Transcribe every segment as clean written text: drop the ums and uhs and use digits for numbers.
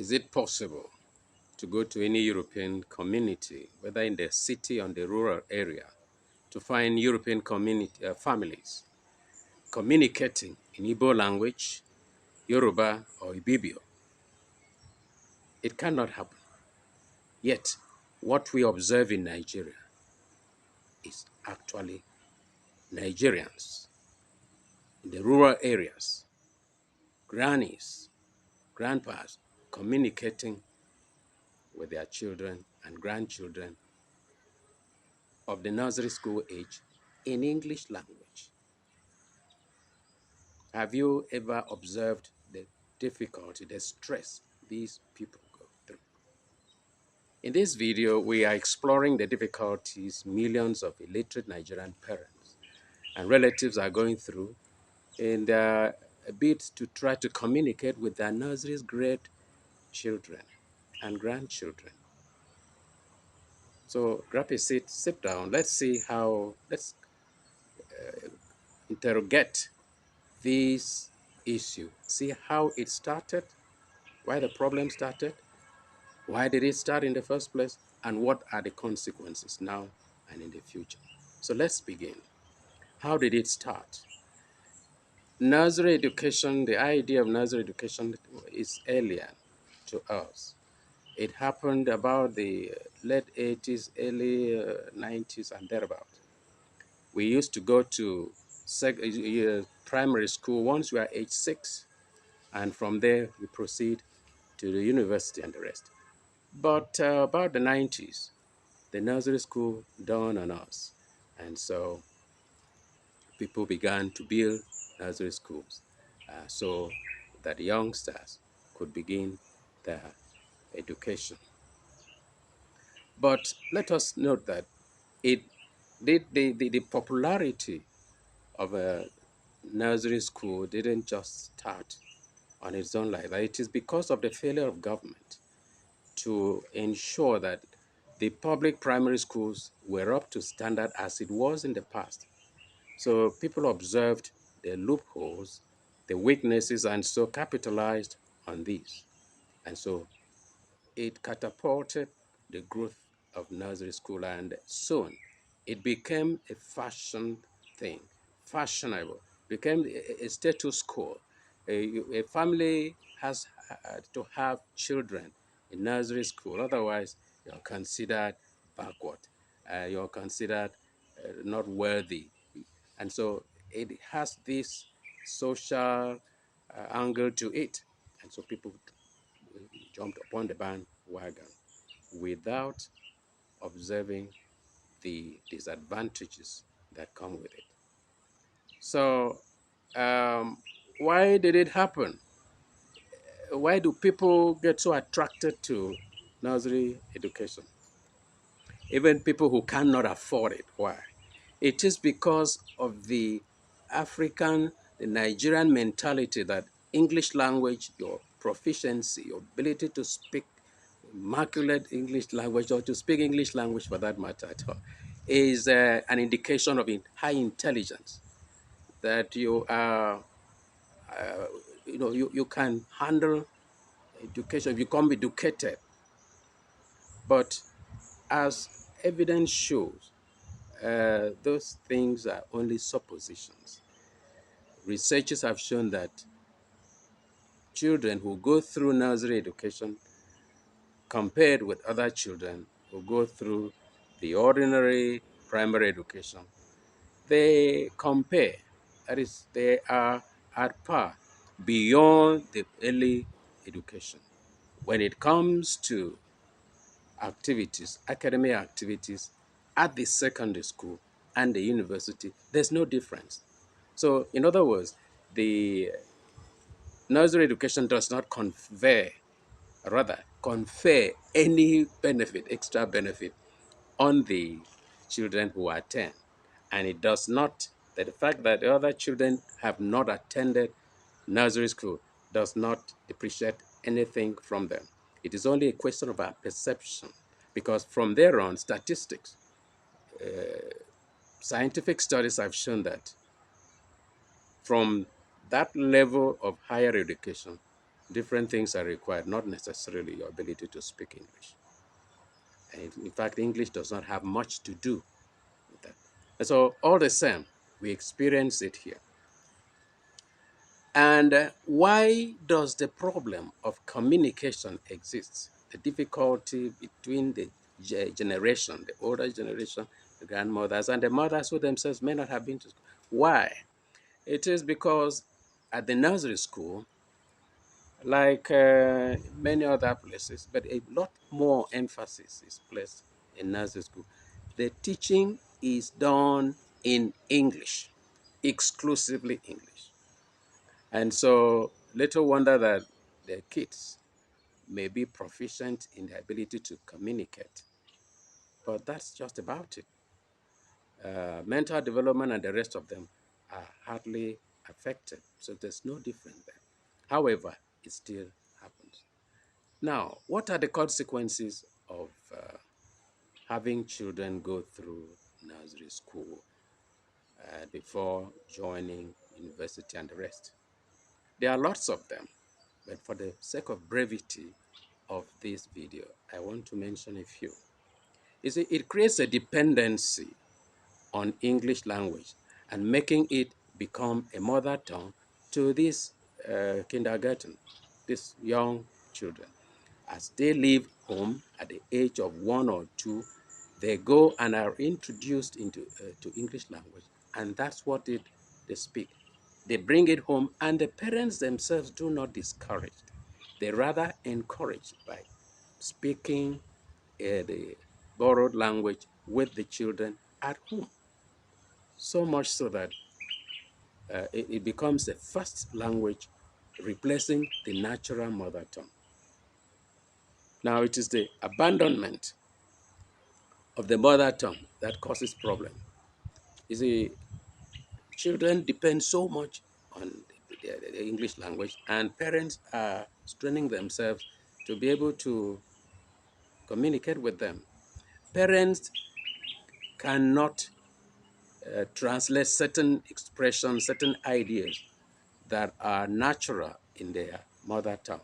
Is it possible to go to any European community, whether in the city or the rural area, to find European community families communicating in Igbo language, Yoruba, or Ibibio? It cannot happen. Yet, what we observe in Nigeria is actually Nigerians in the rural areas, grannies, grandpas, communicating with their children and grandchildren of the nursery school age in English language. Have you ever observed the difficulty, the stress these people go through? In this video, we are exploring the difficulties millions of illiterate Nigerian parents and relatives are going through in their bid to try to communicate with their nursery's grade children and grandchildren. So grab a seat, sit down. Let's interrogate this issue. See how it started, why the problem started, why did it start in the first place, and what are the consequences now and in the future. So let's begin. How did it start? Nursery education, the idea of nursery education is alien to us. It happened about the late 80s, early 90s, and thereabout. We used to go to primary school once we are age 6, and from there we proceed to the university and the rest. But about the 90s, the nursery school dawned on us, and so people began to build nursery schools so that the youngsters could begin their education. But let us note that the popularity of a nursery school didn't just start on its own like that. It is because of the failure of government to ensure that the public primary schools were up to standard as it was in the past. So people observed the loopholes, the weaknesses, and so capitalized on these. And so it catapulted the growth of nursery school, and soon it became a fashion thing, fashionable, became a status quo. A family has to have children in nursery school, otherwise you're considered backward, you're considered not worthy. And so it has this social angle to it. And so people jumped upon the bandwagon without observing the disadvantages that come with it. So, why did it happen? Why do people get so attracted to nursery education? Even people who cannot afford it. Why? It is because of the the Nigerian mentality that English language, your proficiency, your ability to speak immaculate English language or to speak English language for that matter at all, is an indication of high intelligence, that you are, you can handle education, you become educated. But as evidence shows, those things are only suppositions. Researchers have shown that children who go through nursery education, compared with other children who go through the ordinary primary education, they compare. That is, they are at par beyond the early education. When it comes to activities, academic activities at the secondary school and the university, there's no difference. So, in other words, the nursery education does not confer any benefit, extra benefit on the children who attend. And it does not, that the fact that the other children have not attended nursery school does not depreciate anything from them. It is only a question of our perception, because from there on, statistics, scientific studies have shown that from that level of higher education, Different things are required, not necessarily your ability to speak English. And in fact, English does not have much to do with that. And so, all the same, we experience it here. And why does the problem of communication exist? The difficulty between the generation, the older generation, the grandmothers, and the mothers who themselves may not have been to school. Why? It is because at the nursery school, like many other places, but a lot more emphasis is placed in nursery school. The teaching is done in English, exclusively English. And so, little wonder that the kids may be proficient in the ability to communicate, but that's just about it. Mental development and the rest of them are hardly affected, so there's no difference there. However, it still happens. Now, what are the consequences of having children go through nursery school before joining university and the rest? There are lots of them, but for the sake of brevity of this video, I want to mention a few. You see, it creates a dependency on English language and making it become a mother tongue to this kindergarten, these young children. As they leave home at the age of 1 or 2, they go and are introduced into to English language, and that's what they speak. They bring it home, and the parents themselves do not discourage. They rather encourage by speaking the borrowed language with the children at home. So much so that it becomes the first language, replacing the natural mother tongue. Now, it is the abandonment of the mother tongue that causes problem. You see, children depend so much on the English language, and parents are straining themselves to be able to communicate with them. Parents cannot translate certain expressions, certain ideas that are natural in their mother tongue.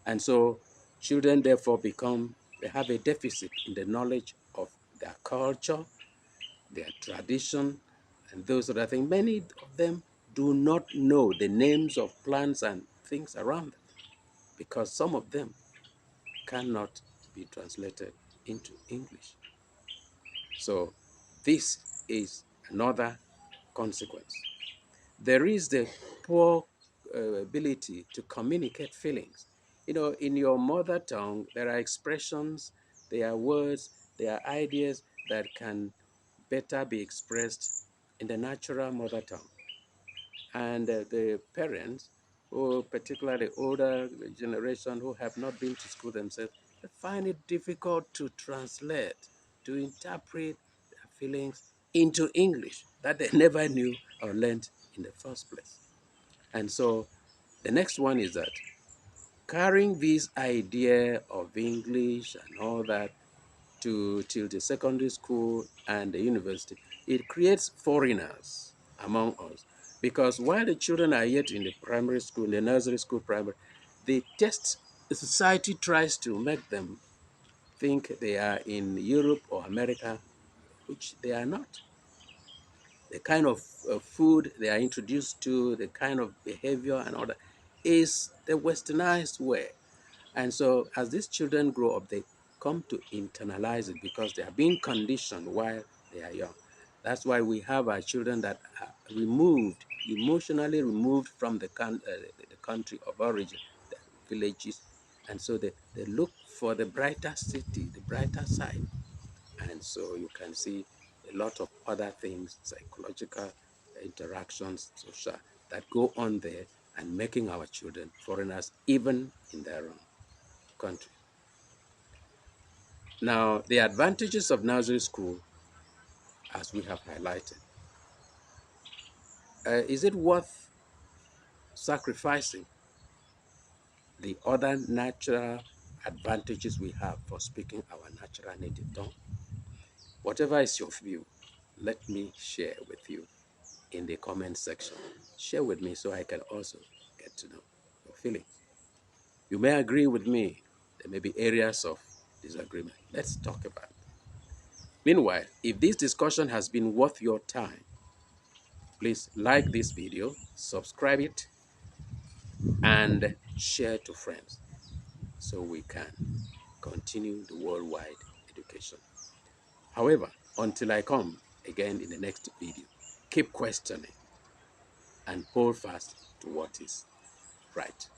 And so children therefore they have a deficit in the knowledge of their culture, their tradition, and those other things. Many of them do not know the names of plants and things around them because some of them cannot be translated into English. So this is another consequence. There is the poor ability to communicate feelings. You know, in your mother tongue, there are expressions, there are words, there are ideas that can better be expressed in the natural mother tongue. And the parents, or particularly older generation who have not been to school themselves, they find it difficult to translate, to interpret their feelings into English that they never knew or learned in the first place. And so the next one is that carrying this idea of English and all that to till the secondary school and the university, it creates foreigners among us. Because while the children are yet in the primary school, in the nursery school, primary, the society tries to make them think they are in Europe or America, which they are not. The kind of food they are introduced to, the kind of behavior and all that is the westernized way. And so as these children grow up, they come to internalize it because they are being conditioned while they are young. That's why we have our children that are removed, emotionally removed from the country of origin, the villages. And so they look for the brighter city, the brighter side. And so you can see a lot of other things, psychological interactions, social, that go on there and making our children foreigners even in their own country. Now, the advantages of nursery school, as we have highlighted, is it worth sacrificing the other natural advantages we have for speaking our natural native tongue? Whatever is your view, let me share with you in the comment section. Share with me so I can also get to know your feelings. You may agree with me. There may be areas of disagreement. Let's talk about it. Meanwhile, if this discussion has been worth your time, please like this video, subscribe it, and share to friends so we can continue the worldwide education. However, until I come again in the next video, keep questioning and hold fast to what is right.